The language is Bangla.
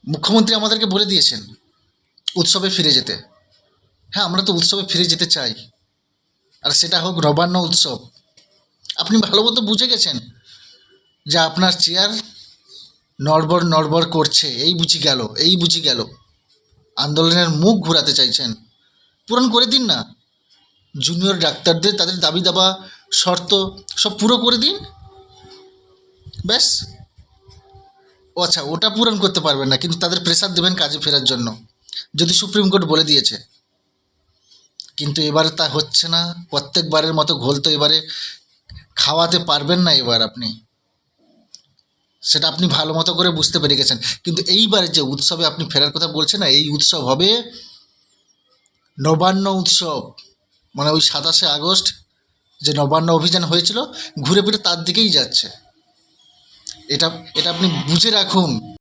মুখ্যমন্ত্রী আমাদেরকে বলে দিয়েছেন উৎসবে ফিরে যেতে। হ্যাঁ, আমরা তো উৎসবে ফিরে যেতে চাই, আর সেটা হোক নবান্ন উৎসব। আপনি ভালো মতো বুঝে গেছেন যে আপনার চেয়ার নড়বড় নড়বড় করছে, এই বুঝি গেল। আন্দোলনের মুখ ঘোরাতে চাইছেন, পূরণ করে দিন না। জুনিয়র ডাক্তারদের তাদের দাবি দাবা শর্ত সব পুরো করে দিন, ব্যাস। ও আচ্ছা, ওটা পূরণ করতে পারবেন না, কিন্তু তাদের প্রেসার দেবেন কাজে ফেরার জন্য, যদি সুপ্রিম কোর্ট বলে দিয়েছে। কিন্তু এবারে তা হচ্ছে না। প্রত্যেকবারের মতো ঘোল তো এবারে খাওয়াতে পারবেন না এবার আপনি, সেটা আপনি ভালো মতো করে বুঝতে পেরে গেছেন। কিন্তু এইবারে যে উৎসবে আপনি ফেরার কথা বলছেন না, এই উৎসব হবে নবান্ন উৎসব। মানে ওই 27শে আগস্ট যে নবান্ন অভিযান হয়েছিল, ঘুরে ফিরে তার দিকেই যাচ্ছে। এটা এটা আপনি বুঝে রাখুন।